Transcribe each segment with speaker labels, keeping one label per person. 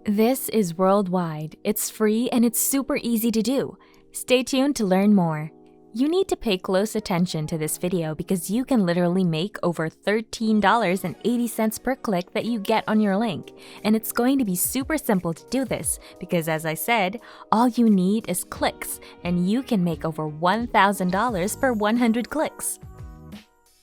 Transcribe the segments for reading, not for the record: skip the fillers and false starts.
Speaker 1: This is worldwide, it's free, and it's super easy to do. Stay tuned to learn more. You need to pay close attention to this video because you can literally make over $13.80 per click that you get on your link. And it's going to be super simple to do this because, as I said, all you need is clicks, and you can make over $1,000 per 100 clicks.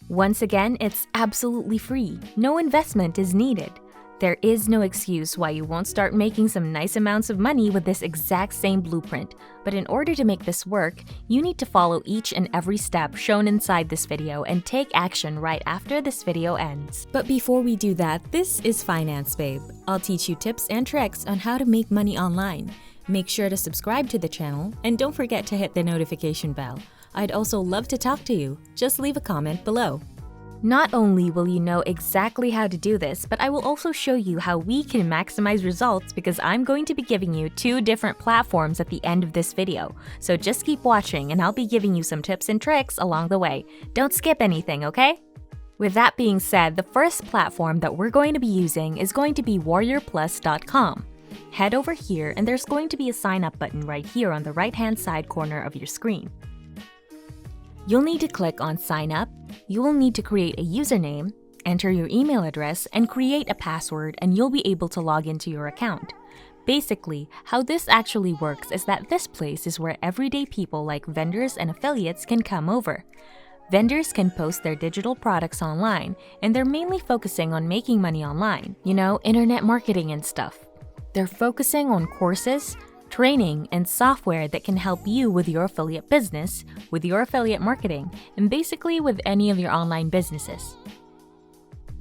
Speaker 1: Once again, it's absolutely free. No investment is needed. There is no excuse why you won't start making some nice amounts of money with this exact same blueprint. But in order to make this work, you need to follow each and every step shown inside this video and take action right after this video ends. But before we do that, this is Finance Babe. I'll teach you tips and tricks on how to make money online. Make sure to subscribe to the channel and don't forget to hit the notification bell. I'd also love to talk to you. Just leave a comment below. Not only will you know exactly how to do this, but I will also show you how we can maximize results because I'm going to be giving you 2 different platforms at the end of this video. So just keep watching and I'll be giving you some tips and tricks along the way. Don't skip anything, okay? With that being said, the first platform that we're going to be using is going to be warriorplus.com. Head over here and there's going to be a sign up button right here on the right-hand side corner of your screen. You'll need to click on Sign Up. You will need to create a username, enter your email address, and create a password, and you'll be able to log into your account. Basically, how this actually works is that this place is where everyday people like vendors and affiliates can come over. Vendors can post their digital products online, and they're mainly focusing on making money online, internet marketing and stuff. They're focusing on courses, training, and software that can help you with your affiliate business, with your affiliate marketing, and basically with any of your online businesses.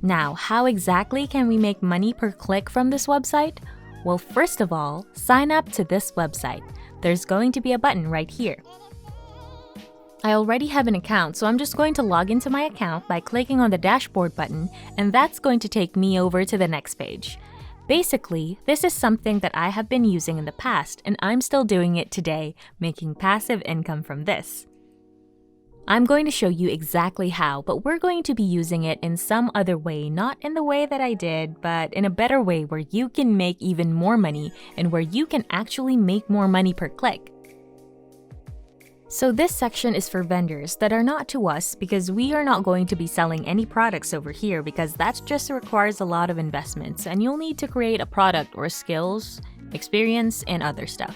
Speaker 1: Now, how exactly can we make money per click from this website? Well, first of all, sign up to this website. There's going to be a button right here. I already have an account, so I'm just going to log into my account by clicking on the dashboard button, and that's going to take me over to the next page. Basically, this is something that I have been using in the past, and I'm still doing it today, making passive income from this. I'm going to show you exactly how, but we're going to be using it in some other way, not in the way that I did, but in a better way where you can make even more money and where you can actually make more money per click. So this section is for vendors that are not to us because we are not going to be selling any products over here because that just requires a lot of investments and you'll need to create a product or skills, experience, and other stuff.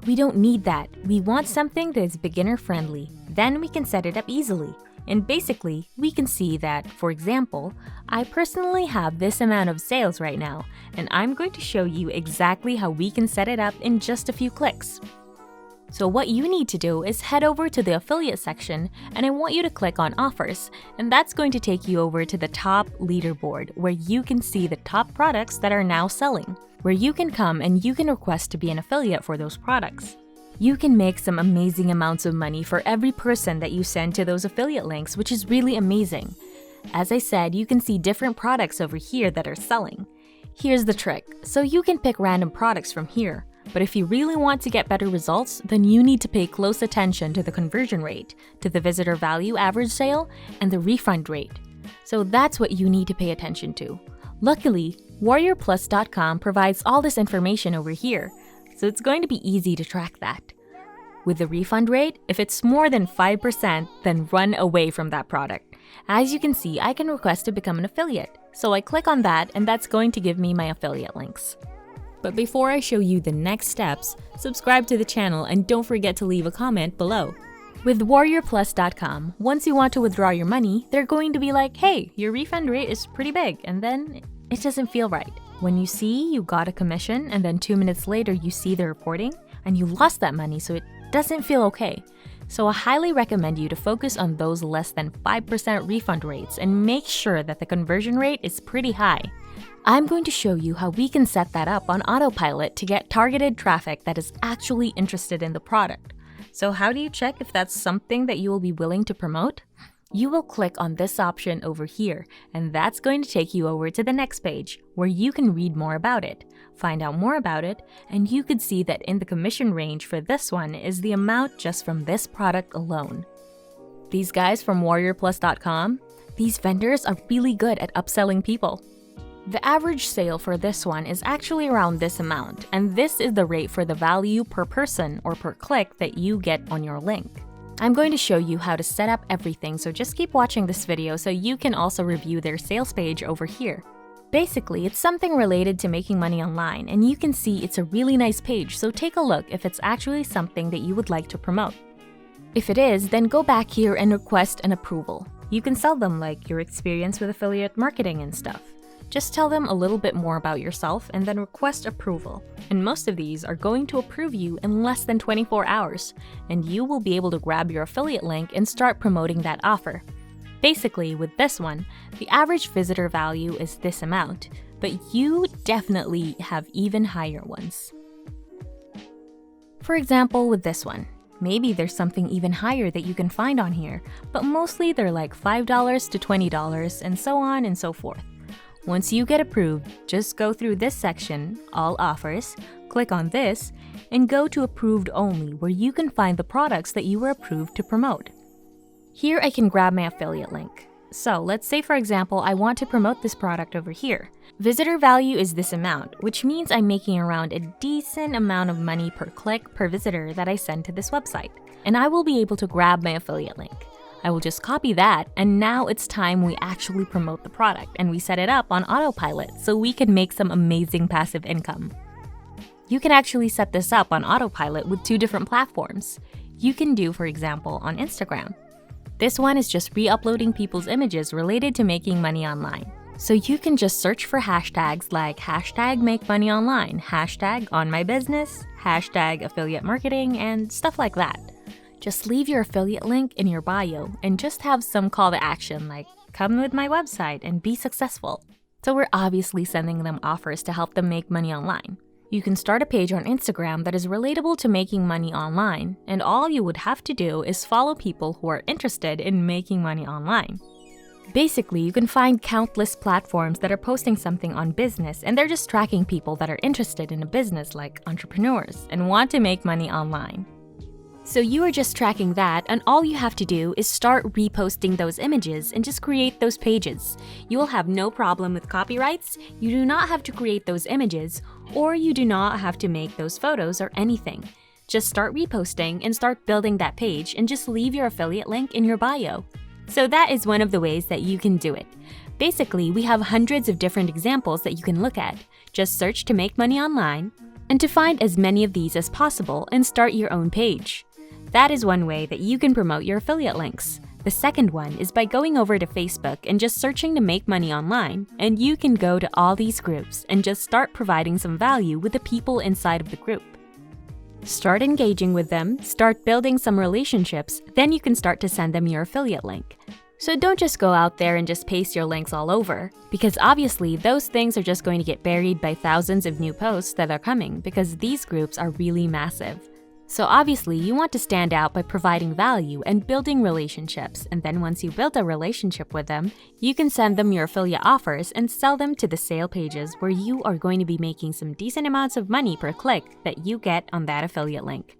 Speaker 1: We don't need that. We want something that is beginner friendly. Then we can set it up easily. And basically, we can see that, for example, I personally have this amount of sales right now, and I'm going to show you exactly how we can set it up in just a few clicks. So what you need to do is head over to the affiliate section and I want you to click on offers, and that's going to take you over to the top leaderboard where you can see the top products that are now selling, where you can come and you can request to be an affiliate for those products. You can make some amazing amounts of money for every person that you send to those affiliate links, which is really amazing. As I said, you can see different products over here that are selling. Here's the trick. So you can pick random products from here. But if you really want to get better results, then you need to pay close attention to the conversion rate, to the visitor value average sale, and the refund rate. So that's what you need to pay attention to. Luckily, warriorplus.com provides all this information over here, so it's going to be easy to track that. With the refund rate, if it's more than 5%, then run away from that product. As you can see, I can request to become an affiliate. So I click on that, and that's going to give me my affiliate links. But before I show you the next steps, subscribe to the channel and don't forget to leave a comment below. With warriorplus.com, once you want to withdraw your money, they're going to be like, hey, your refund rate is pretty big, and then it doesn't feel right. When you see you got a commission and then 2 minutes later you see the reporting and you lost that money, so it doesn't feel okay. So I highly recommend you to focus on those less than 5% refund rates and make sure that the conversion rate is pretty high. I'm going to show you how we can set that up on autopilot to get targeted traffic that is actually interested in the product. So how do you check if that's something that you will be willing to promote? You will click on this option over here, and that's going to take you over to the next page where you can read more about it, find out more about it, and you could see that in the commission range for this one is the amount just from this product alone. These guys from warriorplus.com, these vendors are really good at upselling people. The average sale for this one is actually around this amount, and this is the rate for the value per person or per click that you get on your link. I'm going to show you how to set up everything, so just keep watching this video so you can also review their sales page over here. Basically, it's something related to making money online, and you can see it's a really nice page, so take a look if it's actually something that you would like to promote. If it is, then go back here and request an approval. You can tell them like your experience with affiliate marketing and stuff. Just tell them a little bit more about yourself and then request approval. And most of these are going to approve you in less than 24 hours, and you will be able to grab your affiliate link and start promoting that offer. Basically, with this one, the average visitor value is this amount, but you definitely have even higher ones. For example, with this one, maybe there's something even higher that you can find on here, but mostly they're like $5 to $20 and so on and so forth. Once you get approved, just go through this section, All Offers, click on this, and go to Approved Only, where you can find the products that you were approved to promote. Here I can grab my affiliate link. So let's say, for example, I want to promote this product over here. Visitor value is this amount, which means I'm making around a decent amount of money per click per visitor that I send to this website. And I will be able to grab my affiliate link. I will just copy that, and now it's time we actually promote the product and we set it up on autopilot so we can make some amazing passive income. You can actually set this up on autopilot with 2 different platforms. You can do, for example, on Instagram. This one is just re-uploading people's images related to making money online. So you can just search for hashtags like #MakeMoneyOnline, #OnMyBusiness, #affiliate marketing, and stuff like that. Just leave your affiliate link in your bio and just have some call to action like, come with my website and be successful. So we're obviously sending them offers to help them make money online. You can start a page on Instagram that is relatable to making money online, and all you would have to do is follow people who are interested in making money online. Basically, you can find countless platforms that are posting something on business, and they're just tracking people that are interested in a business like entrepreneurs and want to make money online. So you are just tracking that, and all you have to do is start reposting those images and just create those pages. You will have no problem with copyrights, you do not have to create those images, or you do not have to make those photos or anything. Just start reposting and start building that page and just leave your affiliate link in your bio. So that is one of the ways that you can do it. Basically, we have hundreds of different examples that you can look at. Just search to make money online, and to find as many of these as possible and start your own page. That is one way that you can promote your affiliate links. The second one is by going over to Facebook and just searching to make money online, and you can go to all these groups and just start providing some value with the people inside of the group. Start engaging with them, start building some relationships, then you can start to send them your affiliate link. So don't just go out there and just paste your links all over, because obviously those things are just going to get buried by thousands of new posts that are coming because these groups are really massive. So obviously, you want to stand out by providing value and building relationships, and then once you build a relationship with them, you can send them your affiliate offers and sell them to the sale pages where you are going to be making some decent amounts of money per click that you get on that affiliate link.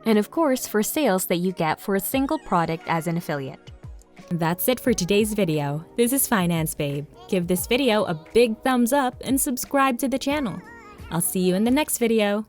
Speaker 1: And of course, for sales that you get for a single product as an affiliate. That's it for today's video. This is Finance Babe. Give this video a big thumbs up and subscribe to the channel. I'll see you in the next video.